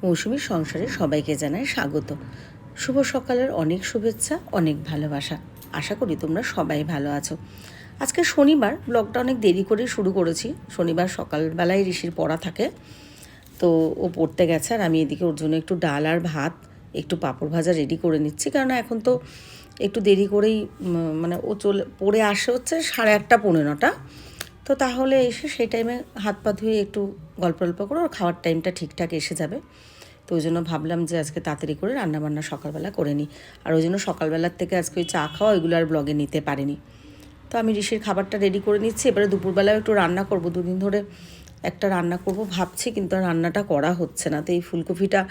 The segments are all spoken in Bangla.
মৌসুমীর সংসারে সবাইকে জানাই স্বাগত। শুভ সকালের অনেক শুভেচ্ছা, অনেক ভালোবাসা। আশা করি তোমরা সবাই ভালো আছো। আজকে শনিবার, ব্লগটা অনেক দেরি করে শুরু করেছি। শনিবার সকালবেলায় ঋষির পড়া থাকে, তো ও পড়তে গেছে আর আমি এদিকে ওর জন্য একটু ডাল আর ভাত, একটু পাঁপড় ভাজা রেডি করে নিচ্ছি। কারণ এখন তো একটু দেরি করেই মানে ও পড়ে আসে হচ্ছে 8:30 পৌনে 9টা। তো তাহলে এসে সেই টাইমে হাত পা ধুয়ে একটু গল্প করে ওর খাওয়ার টাইমটা ঠিকঠাক এসে যাবে। তো ওই জন্য ভাবলাম যে আজকে তাড়াতাড়ি করে রান্নাবান্না সকালবেলা করে নিই। আর ওই জন্য সকালবেলার থেকে আজকে ওই চা খাওয়া ওইগুলো আর ব্লগে নিতে পারিনি। তো আমি ঋষির খাবারটা রেডি করে নিচ্ছি। এবারে দুপুরবেলাও একটু রান্না করব, দুদিন ধরে একটা রান্না করব ভাবছি, কিন্তু আর রান্নাটা করা হচ্ছে না। তো এই ফুলকপিটা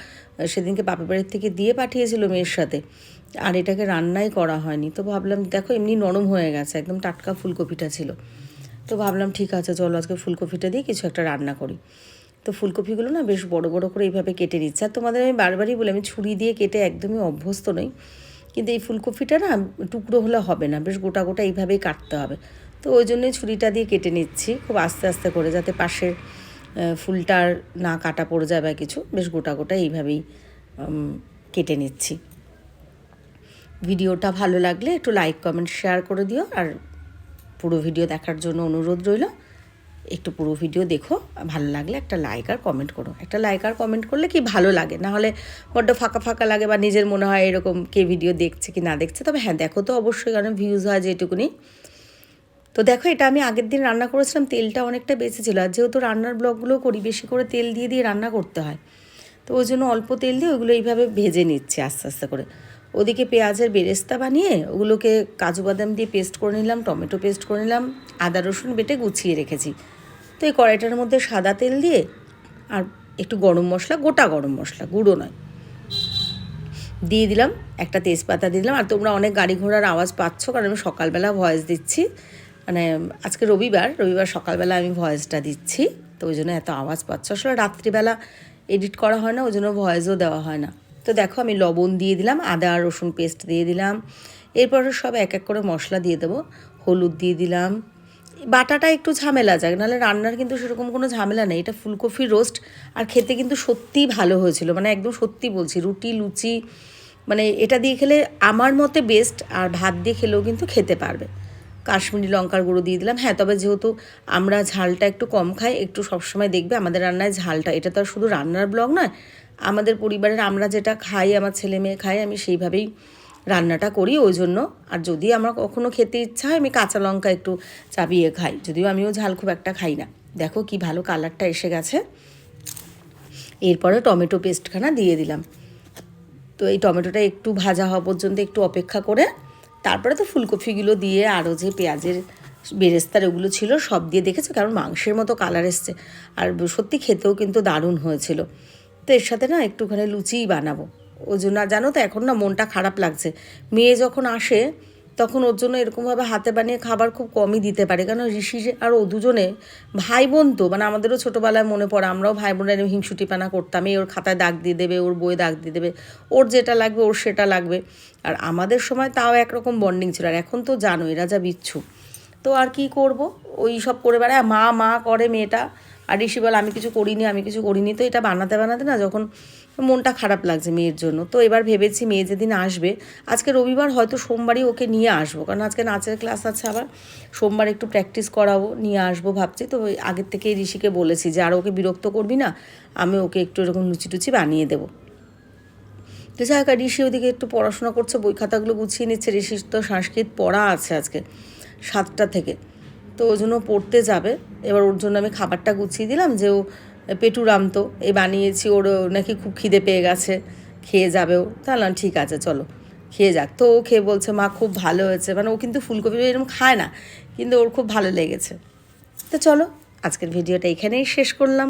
সেদিনকে বাপের বাড়ির থেকে দিয়ে পাঠিয়েছিল মেয়ের সাথে, আর এটাকে রান্নাই করা হয়নি। তো ভাবলাম দেখো এমনি নরম হয়ে গেছে, একদম টাটকা ফুলকপিটা ছিল। তো ভাবলাম ঠিক আছে, চলো আজকে ফুলকপিটা দিয়ে কিছু একটা রান্না করি। তো ফুলকপিগুলো না বেশ বড় বড় করে এইভাবে কেটে নিচ্ছে। আর তোমাদের আমি বারবারই বলি আমি ছুরি দিয়ে কেটে একদমই অভ্যস্ত নই, কিন্তু এই ফুলকপিটা না টুকরো হলে হবে না, বেশ গোটা গোটা এইভাবেই কাটতে হবে। তো ওই জন্যই ছুরিটা দিয়ে কেটে নিচ্ছি খুব আস্তে আস্তে করে, যাতে পাশের ফুলটার না কাটা পড়ে যাবে কিছু। বেশ গোটা গোটা এইভাবেই কেটে নিচ্ছি। ভিডিওটা ভালো লাগলে একটু লাইক কমেন্ট শেয়ার করে দিও, আর পুরো ভিডিও দেখার জন্য অনুরোধ রইল। একটু পুরো ভিডিও দেখো, ভালো লাগলে একটা লাইক আর কমেন্ট করো। একটা লাইক আর কমেন্ট করলে কি ভালো লাগে, না হলে বড্ড ফাঁকা ফাঁকা লাগে বা নিজের মনে হয় এরকম কে ভিডিও দেখছে কি না দেখছে। তবে হ্যাঁ, দেখো তো অবশ্যই, কারণ ভিউজ হয় যেটুকুনি। তো দেখো, এটা আমি আগের দিন রান্না করেছিলাম, তেলটা অনেকটা বেঁচেছিল। আর যেহেতু রান্নার ব্লগগুলো করি, বেশি করে তেল দিয়ে দিয়ে রান্না করতে হয়, তো ওই জন্য অল্প তেল দিয়ে ওইগুলো এইভাবে ভেজে নিচ্ছি আস্তে আস্তে করে। ওদিকে পেঁয়াজের বেরেস্তা বানিয়ে ওগুলোকে কাজু বাদাম দিয়ে পেস্ট করে নিলাম, টমেটো পেস্ট করে নিলাম, আদা রসুন বেটে গুছিয়ে রেখেছি। তো এই কড়াইটার মধ্যে সাদা তেল দিয়ে আর একটু গরম মশলা, গোটা গরম মশলা, গুঁড়ো নয়, দিয়ে দিলাম। একটা তেজপাতা দিয়ে দিলাম। আর তোমরা অনেক গাড়ি ঘোড়ার আওয়াজ পাচ্ছ, কারণ আমি সকালবেলা ভয়েস দিচ্ছি, মানে আজকে রবিবার সকালবেলা আমি ভয়েসটা দিচ্ছি, তো ওই জন্য এত আওয়াজ পাচ্ছ। আসলে রাত্রিবেলা এডিট করা হয় না, ওই জন্য ভয়েসও দেওয়া হয় না। তো দেখো আমি লবণ দিয়ে দিলাম, আদা রসুন পেস্ট দিয়ে দিলাম। এরপরে সব এক এক করে মশলা দিয়ে দেবো। হলুদ দিয়ে দিলাম। বাটাটা একটু ঝামেলা যাক, নাহলে রান্নার কিন্তু সেরকম কোনো ঝামেলা নেই। এটা ফুলকপির রোস্ট, আর খেতে কিন্তু সত্যিই ভালো হয়েছিল, মানে একদম সত্যি বলছি। রুটি লুচি মানে এটা দিয়ে খেলে আমার মতে বেস্ট, আর ভাত দিয়ে খেলেও কিন্তু খেতে পারবে। কাশ্মীরি লঙ্কার গুঁড়ো দিয়ে দিলাম। হ্যাঁ, তবে যেহেতু আমরা ঝালটা একটু কম খাই, একটু সবসময় দেখবে আমাদের রান্নায় ঝালটা, এটা তো আর শুধু রান্নার ব্লগ নয়, আমাদের পরিবারের আমরা যেটা খাই, আমার ছেলে মেয়ে খাই, আমি সেইভাবেই রান্নাটা করি ওই জন্য। আর যদি আমার কখনও খেতে ইচ্ছা হয়, আমি কাঁচা লঙ্কা একটু চাবিয়ে খাই, যদিও আমিও ঝাল খুব একটা খাই না। দেখো কি ভালো কালারটা এসে গেছে। এরপরে টমেটো পেস্টখানা দিয়ে দিলাম। তো এই টমেটোটা একটু ভাজা হওয়া পর্যন্ত একটু অপেক্ষা করে তারপরে তো ফুলকপিগুলো দিয়ে, আরও যে পেঁয়াজের বেরেস্তার ওগুলো ছিল সব দিয়ে দেখেছো, কারণ মাংসের মতো কালার এসছে। আর সত্যি খেতেও কিন্তু দারুণ হয়েছিল। তো এর সাথে না একটুখানি লুচিই বানাবো ওই জন্য। আর জানো তো এখন না মনটা খারাপ লাগছে। মেয়ে যখন আসে তখন ওর জন্য এরকমভাবে হাতে বানিয়ে খাবার খুব কমই দিতে পারে, কারণ ঋষি আর ও দুজনে ভাই বোন তো, মানে আমাদেরও ছোটোবেলায় মনে পড়ে, আমরাও ভাই বোনের হিংসুটিপানা করতাম। এই ওর খাতায় দাগ দিয়ে দেবে, ওর বইয়ে দাগ দিয়ে দেবে, ওর যেটা লাগবে ওর সেটা লাগবে। আর আমাদের সময় তাও একরকম বন্ডিং ছিল। আর এখন তো জানো এরা যা বিচ্ছু, তো আর কি করব, ওই সব করে বেড়ায়। মা মা করে মেয়েটা, আর ঋষি বলে আমি কিছু করিনি। তো এটা বানাতে বানাতে না যখন মনটা খারাপ লাগছে মেয়ের জন্য। তো এবার ভেবেছি মেয়ে যেদিন আসবে, আজকে রবিবার, হয়তো সোমবারই ওকে নিয়ে আসবো, কারণ আজকে নাচের ক্লাস আছে, আবার সোমবার একটু প্র্যাকটিস করাবো, নিয়ে আসবো ভাবছি। তো আগের থেকেই ঋষিকে বলেছি যে আর ওকে বিরক্ত করবি না, আমি ওকে একটু এরকম লুচি টুচি বানিয়ে দেবো। তো যাই হোক, ঋষি ওদিকে একটু পড়াশোনা করছে, বই খাতাগুলো গুছিয়ে নিচ্ছে। ঋষির তো সংস্কৃত পড়া আছে আজকে 7টা থেকে, তো ওই জন্য পড়তে যাবে। এবার ওর জন্য আমি খাবারটা গুছিয়ে দিলাম, যে ও পেটুরাম তো এই বানিয়েছি, ওর নাকি খুব খিদে পেয়ে গেছে, খেয়ে যাবেও। তাহলে ঠিক আছে চলো খেয়ে যাক। তো ও খেয়ে বলছে মা খুব ভালো হয়েছে, মানে ও কিন্তু ফুলকপি এরকম খায় না, কিন্তু ওর খুব ভালো লেগেছে। তো চলো আজকের ভিডিওটা এখানেই শেষ করলাম।